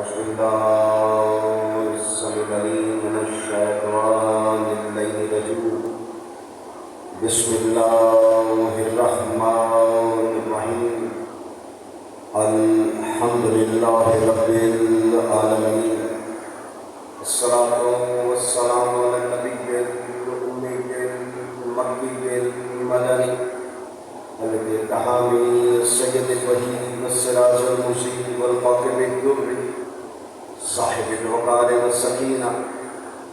أعوذ بالله السميع العليم من الشيطان اللعين الرجيم. بسم الله الرحمن الرحيم. الحمد لله رب العالمين. الصلاة والسلام على النبي الأمي المكي المدني الحامي السيد الوحيد والسراج المشير والقاطب الدر صاحب الوقار والسكينة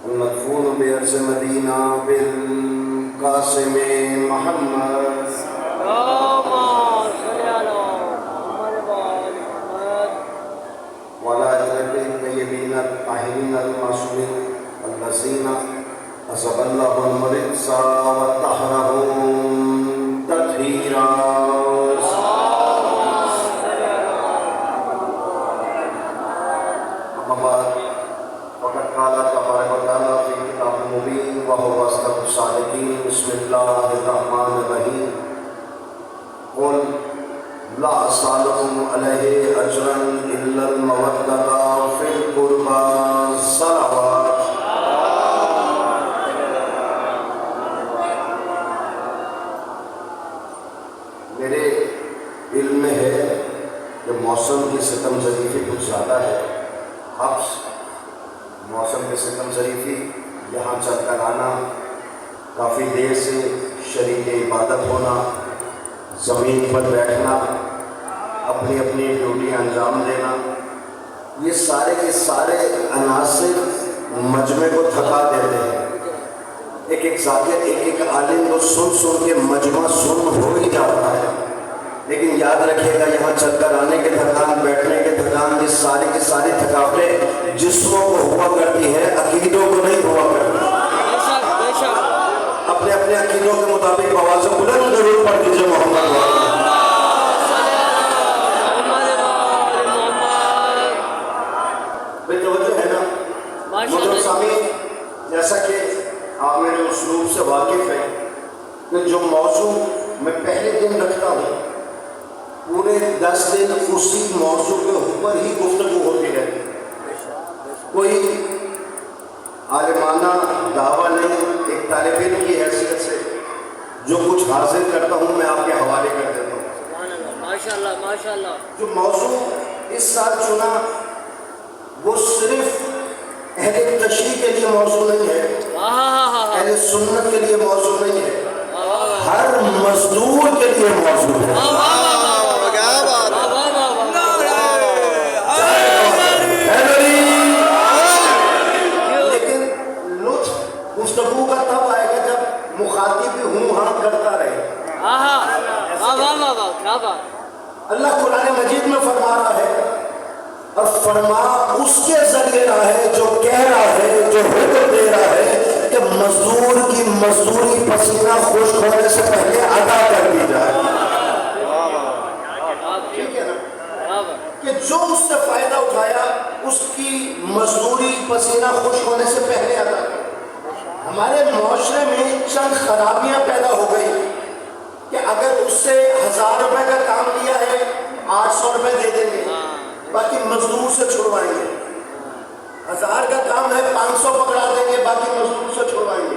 المدفون بأرض مدينة بالقاسم محمد وعلى آله الطيبين الطاهرين المعصومين الذين أذهب الله الرجس وطهرهم تطهيرا. أما بعد فقد قال تبارك وتعالى في كتاب مبين وهو أصدق الصادقين. بسم الله الرحمن الرحيم. قل لا أسألكم عليه أجرا إلا المودة في القربى. صلوات. میرے علم میں ہے کہ موسم کی ستم ظریفی کچھ زیادہ ہے. حبس موسم کی ستم ظریفی یہاں چل کر آنا، کافی دیر سے شریک عبادت ہونا، زمین پر بیٹھنا، اپنی اپنی ڈیوٹی انجام دینا، یہ سارے کے سارے عناصر مجمع کو تھکا دیتے ہیں. ایک ایک ذاکر ایک ایک عالم کو سن سن کے مجمع سن ہو ہی جاتا ہے. لیکن یاد رکھیے گا یہاں چل کر آنے کے تھکان، بیٹھنے کے تھکان، یہ ساری کی ساری تھکاوٹیں جسموں کو ہوا کرتی ہے، عقیدوں کو نہیں ہوا کرتی. اپنے اپنے عقیدوں کے مطابق آواز بلند ضرور پڑھ دیجیے محمد بھائی. توجہ ہے نا محترم سامعین؟ جیسا کہ آپ میرے اسلوب سے واقف ہیں کہ جو موضوع میں پہلے دن رکھتا ہوں پورے 10 دن اسی موضوع کے اوپر ہی گفتگو ہوتی رہتی ہے. کوئی عالمانہ دعویٰ نہیں، ایک طالب علم کی حیثیت سے جو کچھ حاصل کرتا ہوں میں آپ کے حوالے کر دیتا ہوں. ماشاءاللہ ماشاءاللہ. جو موضوع اس سال چنا وہ صرف اہل تشریح کے لیے موضوع نہیں ہے، اہل سنت کے لیے موضوع نہیں ہے، ہر مزدور کے لیے موضوع ہے. لیکن لطف گفتگو کا تب آئے گا جب مخاطب ہوں ہاں کرتا رہے. اللہ قرآن مجید میں فرما رہا ہے اور فرما اس کے ذریعے رہا ہے جو کہہ رہا ہے، جو حکم دے رہا ہے کہ مزدور کی مزدوری پسینہ خشک ہونے سے پہلے ادا کر دی جائے. ٹھیک ہے نا؟ کہ جو اس سے فائدہ اٹھایا اس کی مزدوری پسینہ خشک ہونے سے پہلے ادا کر. ہمارے معاشرے میں چند خرابیاں پیدا ہو گئی کہ اگر اس سے 1000 روپے کا کام لیا ہے 800 روپے دے دیں گے، باقی مزدور سے چھوڑوائیں گے. 1000 کا کام ہے 500 پکڑا دیں گے، باقی مزدور سے چھوڑوائیں گے.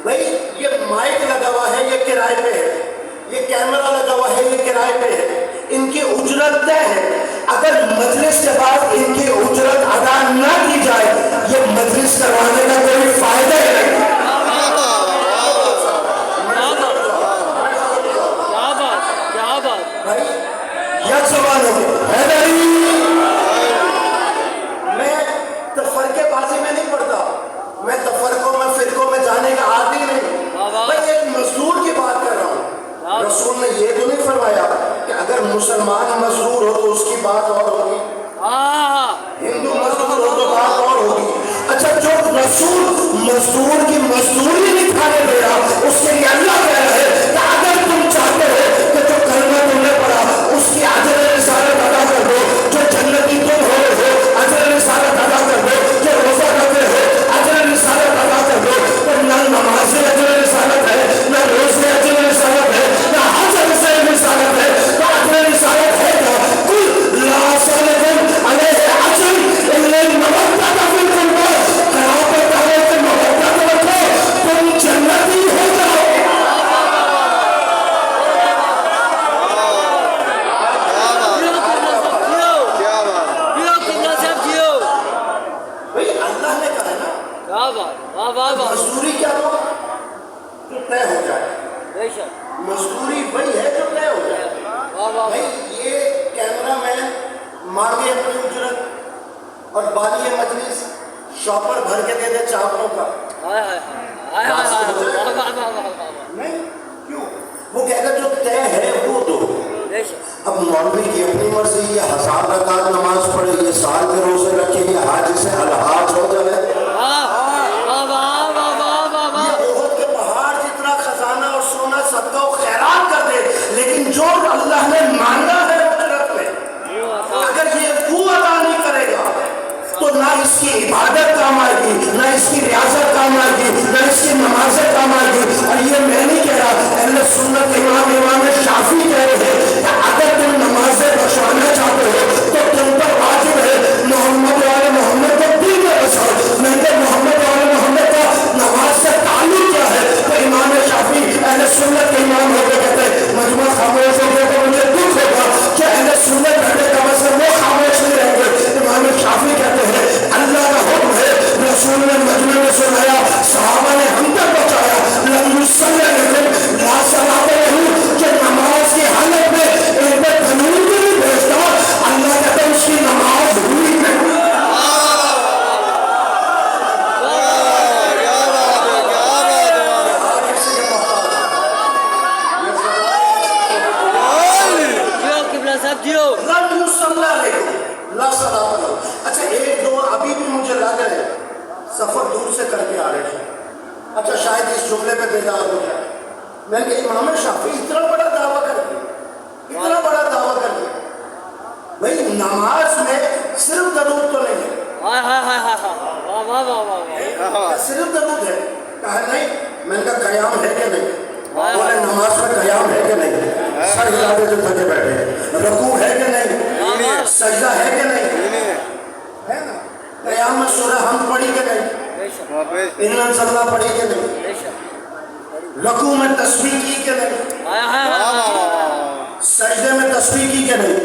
بھائی یہ مائک لگا ہوا ہے یہ کرائے پہ ہے، یہ کیمرہ لگا ہوا ہے یہ کرائے پہ ہے، ان کی اجرت طے ہے. اگر مجلس کے بعد ان کی اجرت ادا نہ کی جائے یہ مجلس کروانے کا کوئی فائدہ ہی نہیں. بھائی یک زبان ہو حیدری. میں تفرقے بازی میں نہیں پڑھتا، میں تفرقوں میں فرقوں میں جانے کا عادی نہیں. میں ایک مزدور کی بات کر رہا ہوں. رسول نے یہ تو نہیں فرمایا کہ اگر مسلمان مزدور ہو تو اس کی بات اور ہوگی، ہندو مزدور ہو تو بات اور ہوگی. اچھا جو رسول مزدور کی مزدوری نہیں کھانے دے رہا اس کے لیے اللہ کہہ رہا ہے کہ اگر تم چاہتے ہو کہ جو کلمہ تم نے پڑھا اس کی اجر رسالت ادا کر دو، جو جنتی تم ہو اجر رسالت ادا کر دو، جو روزہ رکھتے ہو اجر رسالت ادا کر دو. تو نہ نماز اجر رسالت ہے، نہ روزے اجر رسالت ہے، نہ حج رسالت ہے. تو اجر رسالت ہے کیا؟ قل لا اسألكم عليه اجر مزدوری کیا ہو جو طے ہو جائے. مزدوری وہی ہے جو طے ہو جائے. بھائی یہ کیمرہ مین مانگے اپنی اجرت اور بالی مجلس شاپر بھر کے دے دے چاولوں کا. نہیں کیوں؟ وہ کہے گا جو طے ہے وہ دو. اب مولوی کی اپنی مرضی، یہ 1000 رکعت نماز پڑھے، یہ سال کے روزے رکھے، یہ حاجی سے الحاج ہو جائے. یہ احد کے پہاڑ جتنا خزانہ اور سونا صدقہ و خیرات کر دے، لیکن جو اللہ نے مانگا ہے اجرت میں اگر یہ وہ ادا نہیں کرے گا تو نہ اس کی عبادت کام آئے گی، نہ اس کی ریاضت کام آئے گی، نہ اس کی نمازیں کام آئے گی. اور یہ میں نہیں کہہ رہا، اہل سنت امام شافعی کہہ رہے ہیں کہ اگر تم نمازیں بچوانا چاہتے ہو تو تم پر واجب ہے محمد والے محمد کو دین میں بچاؤ. میں کہ محمد والے محمد کا نماز سے تعلق کیا ہے؟ تو امام شافعی اہل سنت کے امام ہو کے کہتے ہیں مجمع خاموش ہو گیا تو مجھے دکھ ہوگا کہ اہل سنت بیٹھے کم از کم وہ خاموش نہیں رہیں گے. امام شافعی کہتے ہیں اللہ کا حکم ہے، رسول نے مجمع میں سنایا، صحابہ نے ہم تک پہنچایا، لم یصلی علیکم لا صلاۃ لہ، کہ نماز کی حالت میں ایک بار قانون بھی نہیں بھیجتا. اللہ کہتا ہے اس کی نماز ہوئی نہیں. لم یصلی علیکم لا صلاۃ لہ. اچھا ایک دو ابھی بھی مجھے لگ رہے ہیں سفر دور سے کر کے آ رہے ہیں. اچھا شاید اس جملے پہ بیدار ہو جائے. میں نے کہا امام شافعی اتنا بڑا دعویٰ کر دیا، اتنا بڑا دعویٰ کر دیا. بھائی نماز میں صرف درود تو نہیں ہے، صرف درود ہے. کہا نہیں. میں نے کہا قیام ہے کہ نہیں؟ بولے نماز میں قیام ہے کہ نہیں؟ سر ہلا کے جو تھکے بیٹھے. رکوع ہے کہ نہیں؟ سجدہ ہے کہ نہیں؟ ہے نا. قیام میں سورہ حمد پڑھی کہ نہیں؟ ان انزلنا پڑھی کہ نہیں؟ رکوع میں تسبیح کی کہ نہیں؟ سجدے میں تسبیح کی کہ نہیں؟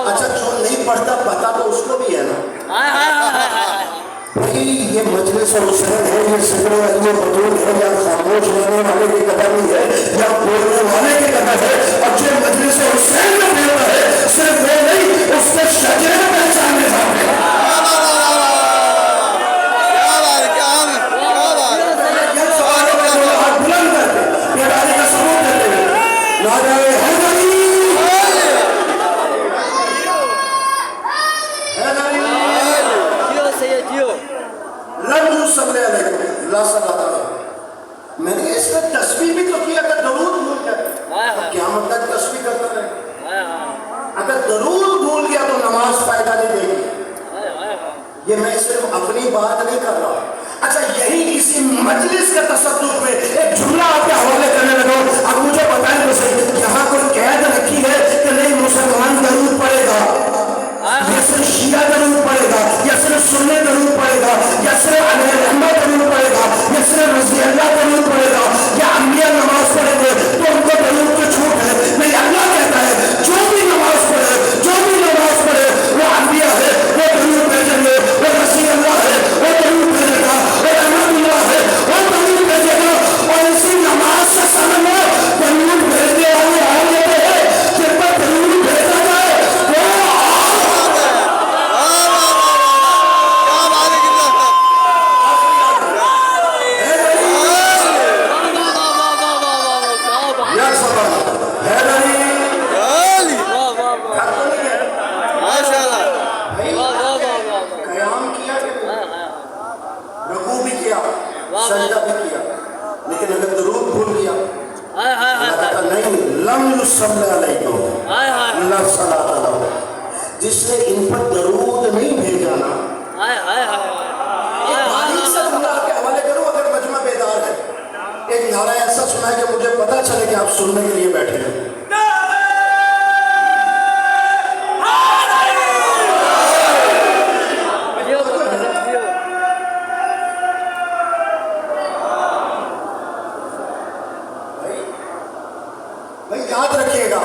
اچھا جو نہیں پڑھتا پتہ تو اس کو بھی ہے نا. بھائی یہ مجلس اور حسین ہے، یہ سکر و علم و بطول ہے، یا خاموش رہنے والے کی قدر نہیں ہے یا بولنے والے کی قدر ہے. اور جو مجلس حسین میں بیٹھا ہے صرف وہ نہیں، اس کے شجرے میں پہچانے جاتے ہیں. میں نے اس میں تسبیح بھی تو کیا، اگر درود بھول گیا قیامت تک تسبیح کرتا رہے. اگر درود بھول گیا تو نماز فائدہ نہیں دے گی. یہ میں صرف اپنی بات نہیں کر رہا. اچھا یہی اسی مجلس کے تصدق میں ایک جملہ آپ کے حوالے کرنے لگا. اب مجھے بتائیں تو صحیح، یہاں کوئی قید رکھی ہے کہ نہیں مسلمان درود پڑے گا، یا صرف شیعہ درود پڑے گا، یا صرف سنی درود پڑے گا، یا صرف علیہ رحمہ درود پڑے گا، یا صرف رضی اللہ درود پڑے گا، یا انبیاء نماز پڑھیں گے تو ان کو درود کی چھوٹ ہے؟ نہیں، اللہ کہتا ہے جو بھی نماز پڑھے، جو بھی نماز پڑھے وہ انبیاء ہے، وہ درود بھیجیں گے. وہ رضی اللہ ہے، وہ درود بھیجے گا. وہ رحمت اللہ ہے، وہ درود بھیجے گا. اور اسی نماز سے سمجھو درود بھیجنے والی حالت ہے جن پر درود بھیجا جائے سجدہ بھی کیا. لیکن اگر درود بھول گیا اللہ کہتا نہیں لم یصلی علیکم لا صلاۃ لہ. جس نے ان پر درود نہیں بھیجا نا، ایک باریک سا جملہ آپ کے حوالے کروں اگر مجمع بیدار ہے. ایک نعرہ ایسا سنا ہے کہ مجھے پتا چلے کہ آپ سننے کے لیے بیٹھے ہیں. یاد رکھیے گا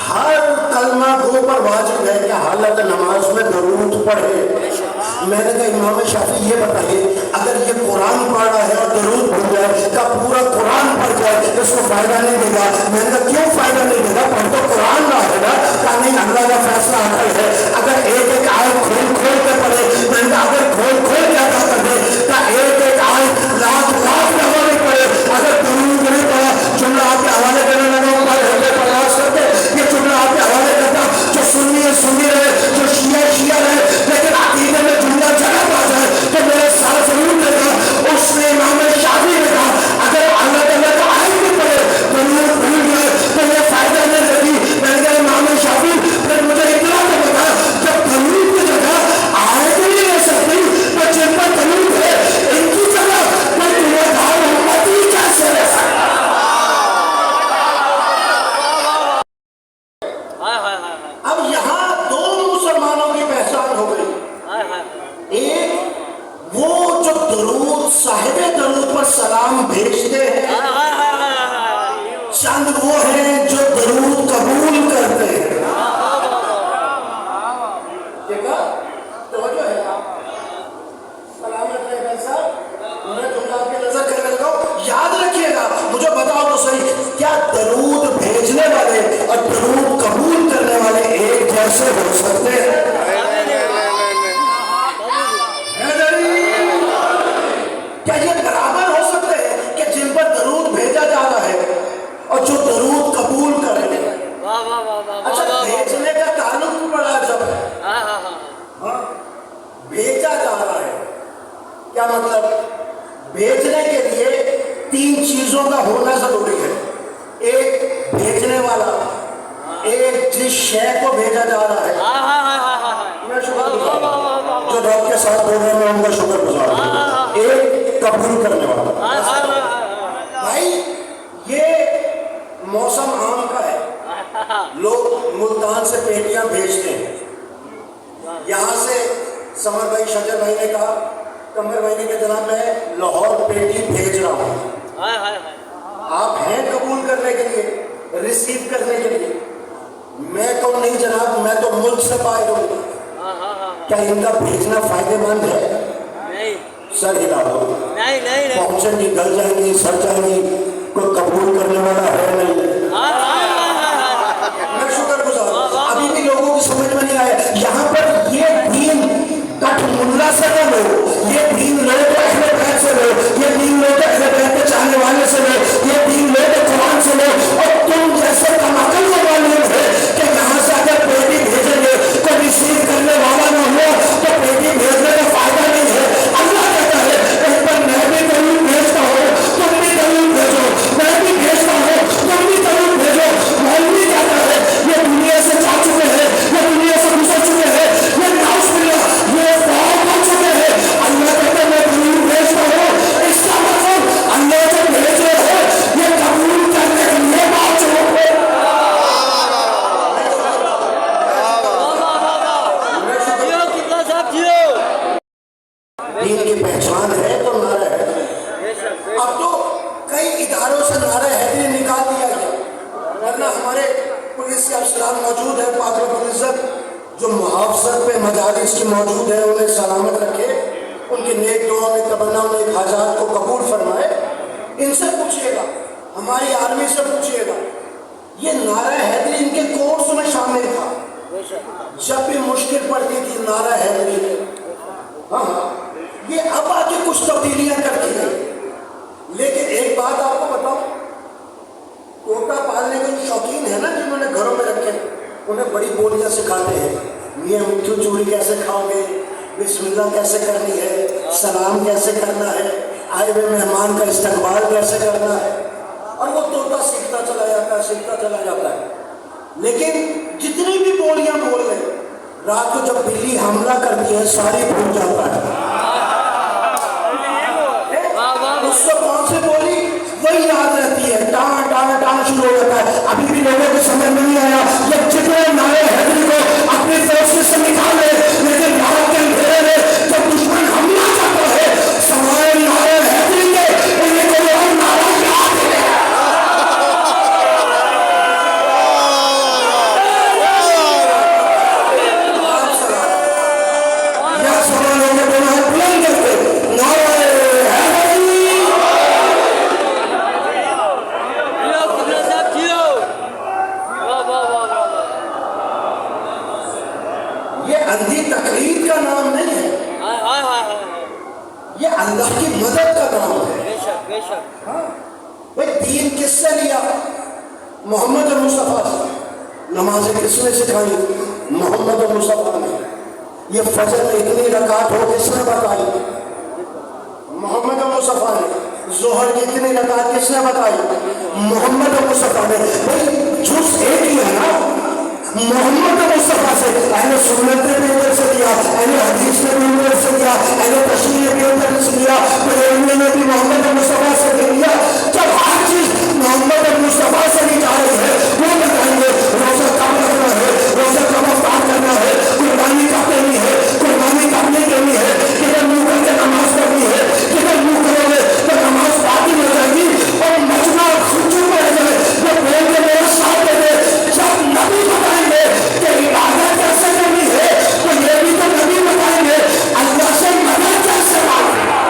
ہر کلمہ گو پر واجب ہے کہ حالت نماز میں درود پڑھے. میں نے کہا امام شافعی یہ بتائیے اگر یہ قرآن پڑھ رہا ہے اور درود پڑھ جائے کا پورا قرآن پڑھ جائے اس کو فائدہ نہیں دے گا؟ میں نے کہا کیوں فائدہ نہیں دے گا؟ پڑھ تو قرآن رہا ہے نا، کہا نہیں اللہ کا فیصلہ عقل ہے، اگر ایک ایک آیت کھول کھول کے پڑھے، میں نے کہا اگر کھول کھول کے ادا کر دے کہا ایک ایک آیت لاکھ لاکھ دفعہ نہیں پڑھے، اگر درود نہیں پڑھا جملہ آپ کے حوالے کرنے لگا ہوں پرواز کر دے، یہ جملہ آپ کے حوالے کرتا جو سنی ہے سنی رہے، جو شیعہ شیعہ رہے، لیکن عقیدے میں جملہ جگہ پا جائے تو میرے ساتھ ضرور دے گا۔ اس نے امام شافعی نے کہا اگر اللہ تعالیٰ کا آیت بھی پڑھے درود بھول گئے تو یہ فائدہ نہیں دیتی۔ میں نے کہا امام شافعی پھر مجھے اتنا تو بتا جب درود کی جگہ آیت نہیں لے سکتی تو جن پر درود ہے ان کی جگہ کوئی دھار امتی کیسے لے سکتا؟ اب یہاں دو مسلمانوں کی پہچان ہو گئی، ایک وہ جو درود صاحب درود پر سلام بھیجتے ہیں، چند وہ ہیں جو درود قبول کرتے ہیں۔ دیکھا توجہ ہے؟ سلامت رہے صاحب، میں تم آپ کی نظر کرنے لگا ہوں، یاد رکھیے گا، مجھے بتاؤ تو صحیح کیا درود بھیجنے والے اور درود قبول کرنے والے ایک جیسے ہو سکتے ہیں؟ کیا یہ برابر ہو سکتے ہیں کہ جن پر درود بھیجا جا رہا ہے اور جو درود قبول کر رہے ہیں؟ اچھا بھیجنے کا تعلق پڑا جب بھیجا جا رہا ہے، کیا مطلب؟ بھیجنے کے لیے تین چیزوں کا ہونا ضروری ہے، ایک بھیجنے والا، ایک جس شے کو بھیجا جا رہا ہے، میں شکر گزار ہوں جو رب کے ساتھ بول رہے ہیں، میں ان کا شکر گزار ہوں، ایک قبول کرنے والا۔ بھائی یہ موسم عام کا ہے، لوگ ملتان سے پیٹیاں بھیجتے ہیں، یہاں سے سمر بھائی شجر بھائی نے کہا کمر بھائی نے کہا جناب میں لاہور پیٹی بھیج رہا ہوں، آپ ہیں قبول کرنے کے لیے، ریسیو کرنے کے لیے؟ میں تو نہیں جناب، میں تو ملک سے باہر ہوں، کیا ان کا بھیجنا فائدے مند ہے؟ سر ہلا دو، پہنچیں گی گل جائیں گی سر جائیں گی، کوئی قبول کرنے والا ہے نہیں۔ میں شکر گزار ہوں، ابھی بھی لوگوں کی سمجھ میں نہیں آیا یہاں پر یہ دین کٹ ملا سے نہ لو، یہ دین لو تو اہل بیت سے لو، یہ دین لو تو اہل بیت کے چاہنے والے سے لو، یہ دین لو تو قرآن سے لو، اور تم جیسے کماکل کو معلوم ہے کہ یہاں سے اگر پیٹی بھیجیں گے تو ریسیو کرنے والا نہ ہو تو پیٹی بھیجنے کا فائدہ نہیں ہے۔ اللہ کہتا ہے اس پر میں بھی درود بھیجتا ہوں تم بھی درود بھیجو، میں بھی بھیجتا ہوں تم بھی درود بھیجو۔ مولوی کہتا ہے یہ دنیا سے جا چکے ہیں، یہ دنیا سے گزر چکے ہیں، یہ ناؤز باللہ یہ فوت ہو چکے ہیں، اللہ کہتا ہے میں درود بھیجتا ہوں، اس کا مطلب اللہ جو بھیج رہے ہیں یہ قبول کرنے کے لیے بات چلو گے۔ دین کی پہچان ہے تو نعرہ ہے، اب تو کئی اداروں سے نعرہ حیدری نکال دیا گیا، ورنہ ہمارے پولیس کے افسران موجود ہیں پاک رب العزت جو محافظت پہ مجالس کی موجود ہیں، انہیں سلامت رکھے، ان کی نیک دعاؤں میں تمناؤں میں حاجات کو قبول فرمائے۔ ان سے پوچھئے گا، ہماری آرمی سے پوچھئے گا، یہ نعرہ حیدری ان کے کورس میں شامل تھا، جب بھی مشکل پڑتی تھی نعرہ حیدری، ہاں یہ اب آ کے کچھ تبدیلیاں کرتی ہیں، لیکن ایک بات آپ کو بتاؤں، طوطا پالنے کے شوقین ہیں نا جنہوں نے گھروں میں رکھے، انہیں بڑی بولیاں سکھاتے ہیں، میاں مٹھو چوری کیسے کھاؤ گے، بسم اللہ کیسے کرنی ہے، سلام کیسے کرنا ہے، آئے ہوئے مہمان کا استقبال کیسے کرنا ہے، اور وہ طوطا سیکھتا چلا جاتا ہے، سیکھتا چلا جاتا ہے۔ لیکن جتنی بھی بولیاں بول رہے رات کو جب بلی حملہ کرتی ہے ساری بھول جاتا ہے، اس کو کون سی بولی وہی یاد رہتی ہے، ٹان ٹان ٹان شروع ہو جاتا ہے۔ ابھی بھی لوگوں کو سمجھ میں نہیں آیا یہ جتنے نعرے حیدری کو اپنی فورسز سے نکال لے، لیکن رات کے اندھیرے میں جب دشمن حملہ کرتا ہے سوائے نعرے حیدری کے انہیں کوئی اور نعرہ یاد ہے۔ یا سوال ہو گیا اللہ کی مدد کا نام ہے. بے شک بے شک. ہاں بھائی دین کس سے لیا؟ محمد مصطفیٰ سے. نمازیں کس نے سکھائی؟ محمد مصطفیٰ نے. یہ فجر میں اتنی رکعت ہو کس نے بتائی؟ محمد مصطفیٰ نے. ظہر کی اتنی رکعت کس نے بتائی؟ محمد مصطفیٰ نے. بھائی جز ایک ہی ہے نا محمد مصطفیٰ سے. اہل سنت نے بھی ادھر سے دیا, اہل حدیث نے بھی ادھر سے دیا, اہل تشریح نے بھی ادھر سے دیا, بریلوی نے بھی محمد مصطفیٰ سے دیا. جب ہر چیز محمد مصطفیٰ سے دی جا رہی ہے وہ بتائیں گے روزہ کب رکھنا ہے, روزہ کب افطار کرنا ہے, قربانی کب دینی ہے, قربانی کب نہیں دینی ہے, کدھر منہ کر کے نماز پڑھنی ہے, کدھر منہ کرو گے تو نماز باقی ہو جائے گی اور مجمع خجو میں رہ جائے. وہ بول کے میرے ساتھ دے دے. جب نبی بتائیں گے کہ عبادت کیسے کرنی ہے تو یہ بھی تو نبی بتائیں گے اللہ سے مدد کیسے مانگنا ہے.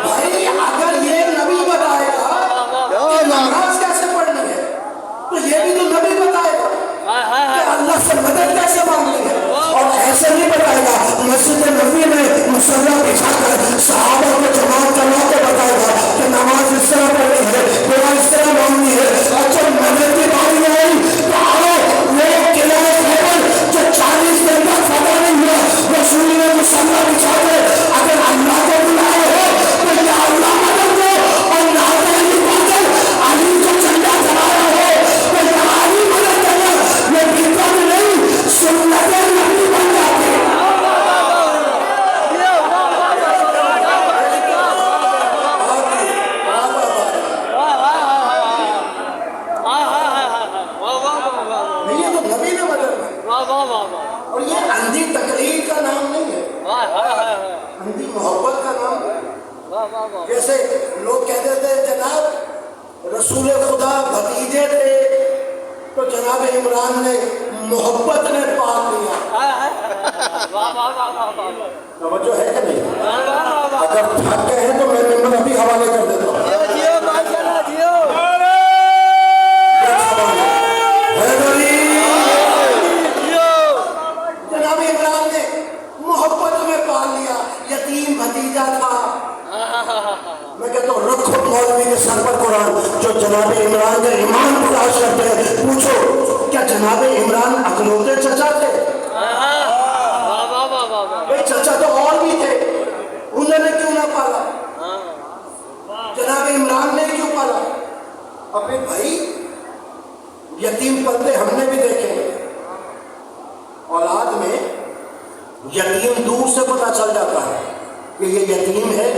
بھائی اگر یہ نبی بتائے گا کہ نماز کیسے پڑھنی ہے تو یہ بھی تو نبی بتائے گا کہ اللہ سے مدد کیسے مانگنی ہے. اور ایسے نہیں بتائے گا مسجد نبی میں مصلی بچھا کر صحابہ کو جماعت کروا کے بتائے گا کہ نماز اس طرح پڑھنی ہے, دعا اس طرح مانگنی ہے. اور جب مدد کی باری آئی تو آؤ وہ قلعہ خیبر جو 40 دن تک فتح نہیں ہوا رسول نے مصلی بچھا کے اگر اللہ کو بلایا ہو تو یا اللہ مدد دو, اور نہ علی کو جھنڈا چلایا ہو تو یا علی مدد کرنا. یہ بدعت نہیں سنت نبی بن جاتے ہیں. یہ تو نبی نے بدلنا. اور یہ اندھی تقلید کا نام نہیں ہے, اندھی محبت کا نام ہے. جیسے لوگ کہتے تھے جناب رسول خدا بھتیجے تھے تو جناب عمران نے محبت نے پال لیا. توجہ ہے کہ نہیں؟ اگر تھک گئے ہیں تو میں نمبر ابھی حوالے کر دیتا ہوں. جناب عمران نے محبت میں پال لیا. یتیم بھتیجا تھا. میں کہتا ہوں رکھو مولوی کے سر پر قرآن جو جناب عمران کا ایمان تلاش کرتے ہیں. پوچھو کیا جناب عمران اکلوتے چچا تھے؟ بھائی چچا تو اور بھی تھے, انہوں نے کیوں نہ پالا؟ جناب عمران نے کیوں پالا؟ اپنے بھائی یتیم پلتے ہم نے بھی دیکھے. اولاد میں یتیم دور سے پتہ چل جاتا ہے کہ یہ یتیم ہے,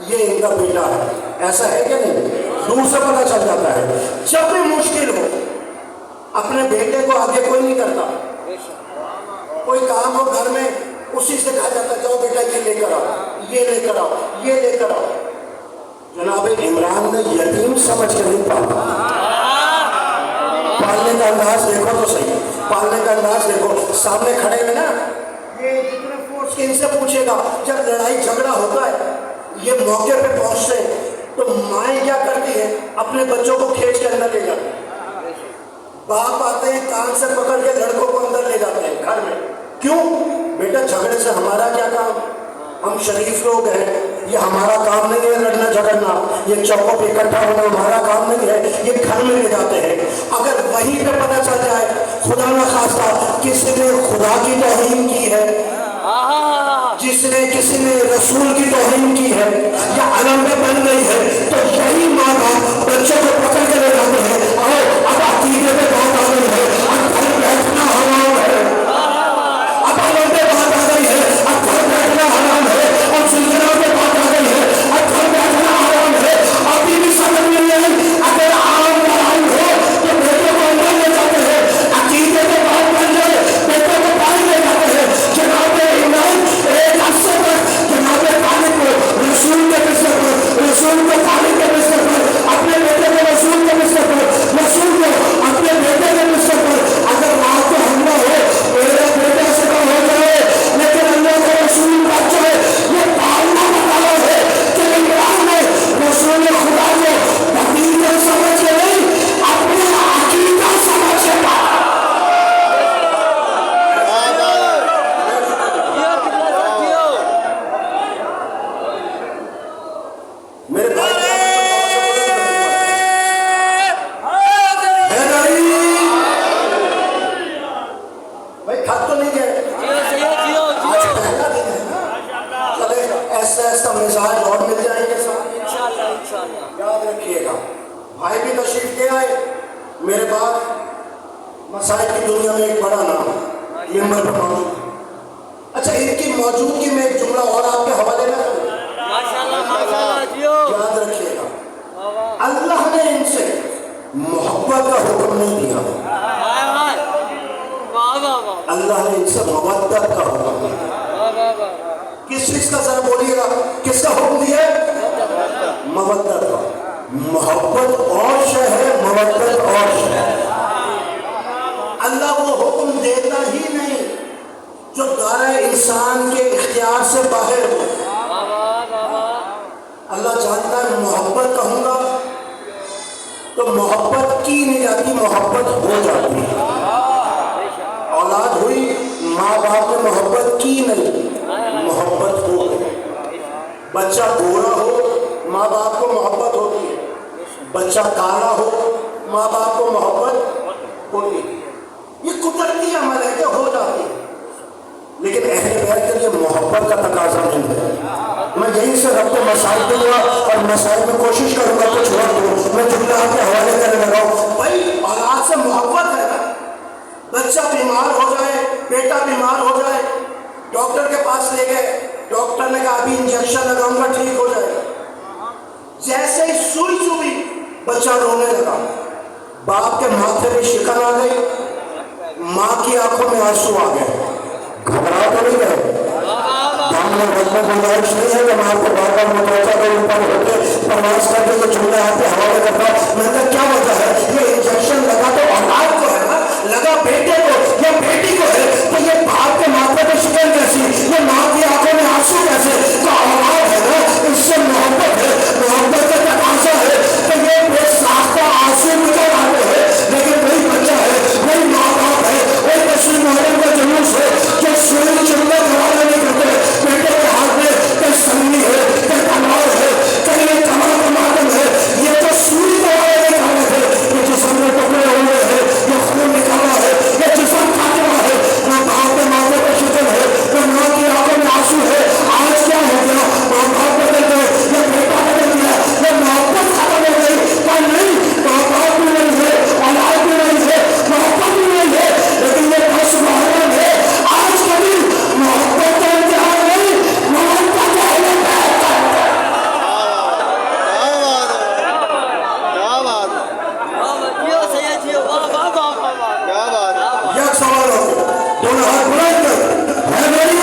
یہ ان کا بیٹا ہے. ایسا ہے کہ نہیں؟ دور سے پتہ چل جاتا ہے. جب بھی مشکل ہو اپنے بیٹے کو آگے کوئی نہیں کرتا. کوئی کام ہو گھر میں اسی سے کہا جاتا جاؤ بیٹا یہ لے کر آؤ, یہ لے کر آؤ, یہ لے کر آؤ. جناب عمران نے یتیم سمجھ کے نہیں پالا. پالنے کا انداز دیکھو تو صحیح, پالنے کا انداز دیکھو. سامنے کھڑے ہیں نا, یہ جتنے فورس کے ان سے پوچھے گا جب لڑائی جھگڑا ہوتا ہے یہ موقع پہ پہنچتے ہیں تو مائیں کیا کرتی ہیں اپنے بچوں کو کھینچ کے اندر لے جاتے ہیں. باپ آتے ہیں کان سے پکڑ کے لڑکوں کو اندر لے جاتے ہیں گھر میں. کیوں؟ بیٹا جھگڑے سے ہمارا کیا کام, ہم شریف لوگ ہیں, یہ ہمارا کام نہیں ہے لڑنا جھگڑنا, یہ چوکوں پہ اکٹھا ہونا ہمارا کام نہیں ہے, یہ گھر میں لے جاتے ہیں. اگر وہیں پہ پتہ چل جائے خدا نہ خواستہ کسی نے خدا کی توہین کی ہے, جس نے کسی نے رسول کی توہین کی ہے یا علم میں بن گئی ہے تو یہی ماں باپ بچوں کو پکڑ کے لے جاتے ہیں. اور اب عقیدے پہ بات آ گئی ہے, اب گھر بیٹھنا حرام ہے. اب علم پہ بات آ گئی ہے, اب گھر بیٹھنا حرام ہے. اور سلسلہ پہ بات آ گئی ہے, اب گھر بیٹھنا حرام ہے. ابھی بھی سمجھ نہیں آئی. اگر عام لڑائی ہو تو بیٹے کو اندر لے جاتے ہیں, عقیدے پہ بات بن جائے بیٹے کو باہر لے جاتے ہیں. جناب عمران ایک عرصے تک جناب طالب کو رسول کے بستر پر, رسول کو طالب کے بستر پر اپنے یاد رکھیے گا بھائی بھی تشریف لے آئے میرے بعد مسائل کی دنیا میں ایک بڑا نام ممبر پر موجود ہے. اچھا ان کی موجودگی میں ایک جملہ اور آپ کے حوالے میں یاد رکھیے گا اللہ نے ان سے محبت کا حکم نہیں دیا اللہ نے ان سے مودت کا حکم دیا. کس چیز کا ذرا بولیے گا کس کا حکم دیا ہے مودت کا. محبت اور شے ہے مودت اور شے ہے. اللہ وہ حکم دیتا ہی نہیں جو دائرہ انسان کے اختیار سے باہر ہو. اللہ جانتا ہے محبت کہوں گا تو محبت کی نہیں جاتی محبت ہو جاتی ہے. اولاد ہوئی ماں باپ نے محبت کی نہیں محبت ہو گئی. بچہ گورا ہو ماں باپ کو محبت ہوتی ہے. بچہ کالا ہو ماں باپ کو محبت ہوتی ہے. یہ قدرتی عمل ہے کہ ہو جاتی ہے لیکن اہل بیت کے لیے محبت کا تقاضا نہیں ہے. میں یہیں سے رب کو مسائل دوں گا اور مسائل میں کوشش کروں گا کچھ وقت دوں. میں جملہ آپ کے حوالے کرنے لگا ہوں. بھائی اولاد سے محبت ہے نا. بچہ بیمار ہو جائے بیٹا بیمار ہو جائے ڈاکٹر کے پاس لے گئے ڈاکٹر نے کہا ابھی انجیکشن لگاؤں گا ٹھیک ہو جائے گا. جیسے ہی سوئی چوئی بچہ رونے لگا باپ کے ماتھے پہ شکن آ گئی ماں کی آنکھوں میں آنسو آ گئے. گھبرا تو نہیں گئے ہم نے بچوں کو گنجائش نہیں ہے کہ ماں کو بار بار متوجہ کے اوپر ہوتے پرواز کر کے یہ جملے آپ کے حوالے کرتا ہوں. میں نے کیا وجہ ہے یہ انجیکشن لگا تو اولاد کو ہے نا لگا بیٹے کو یا بیٹی کو ہے تو یہ باپ کے ماتھے پہ شکن کیسی یہ ماں کی آنکھوں میں آنسو کیسے تو اولاد ہے نا اس سے محبت ہے محبت کا تقاضا ہے تو یہ بے ساختہ آنسو نکل آتے ہیں لیکن وہی بچہ ہے وہی ماں باپ ہے وہی تشریف محرم کا جلوس ہے جو سوئی چلنے حوالے نہیں کرتے. بیٹے کے ہاتھ میں کہیں سنگی ہے کہیں تلوار ہے کہیں کمر کا ماتم ہے یہ تو سوئی کے حوالے نہیں کرنے تھے. یہ جسم میں ٹکڑے ہوئے ہیں یہ خون نکالا ہے یہ جسم کاٹنا ہے نہ باپ کے ماتھے پہ شکن ہے نہ ماں کی آنکھوں میں آنسو ہے. آج کیا ہو گیا ماں باپ بدل گئے یہ بیٹا بدل گیا یہ محبت ختم ہو گئی. پر نہیں ماں باپ بھی نہیں ہے اولاد بھی نہیں ہے محبت بھی نہیں ہے لیکن یہ بس محرم ہے. آج کبھی محبت کا امتحان نہیں محبت کا علم ہے. یک سوال ہو دونوں ہاتھ بلند کر ہے میری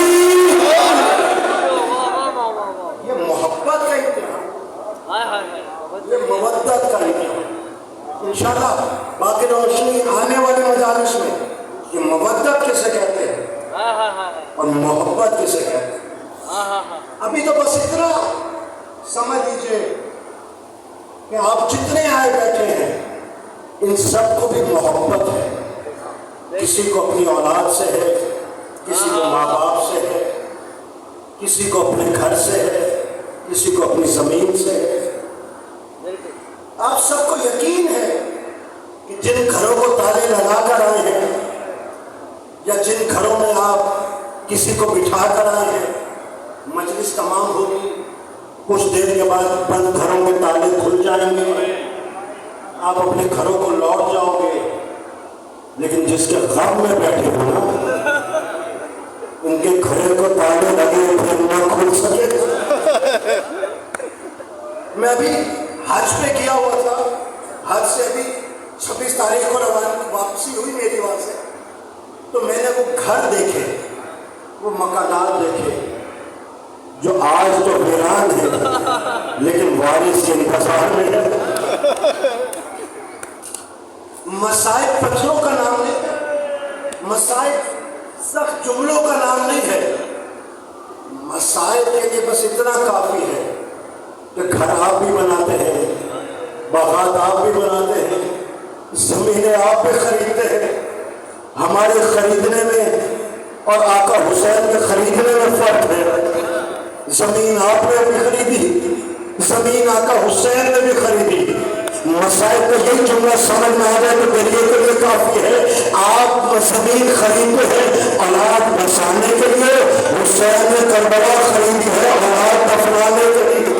یہ محبت کا امتحان یہ مودت کا امتحان. انشاءاللہ باقی روشنی آنے والے مجالس میں یہ مودت کسے کہتے ہیں اور محبت کسے کہتے ہیں. ابھی تو بس اتنا سمجھ لیجئے کہ آپ جتنے آئے بیٹھے ہیں ان سب کو بھی محبت ہے. کسی کو اپنی اولاد سے ہے کسی کو ماں باپ سے ہے کسی کو اپنے گھر سے ہے کسی کو اپنی زمین سے ہے. آپ سب کو یقین ہے کہ جن گھروں کو تالے لگا کر آئے ہیں یا جن گھروں میں آپ کسی کو بٹھا کر آئے ہیں مجلس تمام ہوگی کچھ دیر کے بعد بند گھروں کے تالے کھل جائیں گے آپ اپنے گھروں کو لوٹ جاؤ گے. لیکن جس کے غم میں بیٹھے ہو نا ان کے گھرے کو تالے لگے پھر نہ کھل سکے. میں ابھی حج پہ کیا ہوا تھا حج سے ابھی 26 تاریخ کو واپسی ہوئی میری وہاں سے تو میں نے وہ گھر دیکھے وہ مکانات دیکھے جو آج تو ویران ہے لیکن وارث کے انتظار میں ہے. مسائب پتھروں کا نام نہیں ہے مسائب سخت جملوں کا نام نہیں ہے. مسائب کے لیے بس اتنا کافی ہے کہ گھر آپ بھی بناتے ہیں باغات آپ بھی بناتے ہیں زمینیں آپ بھی خریدتے ہیں. ہمارے خریدنے میں اور آقا حسین کے خریدنے میں فرق ہے. زمین آپ نے بھی خریدی زمین آقا حسین نے بھی خریدی. مسائل کا یہ جملہ سمجھ میں آ جائے تو دلیل کے لیے کافی ہے. آپ زمین خریدتے ہیں اولاد بسانے کے لیے حسین نے کربلا خریدی ہے اولاد دفنانے کے لیے.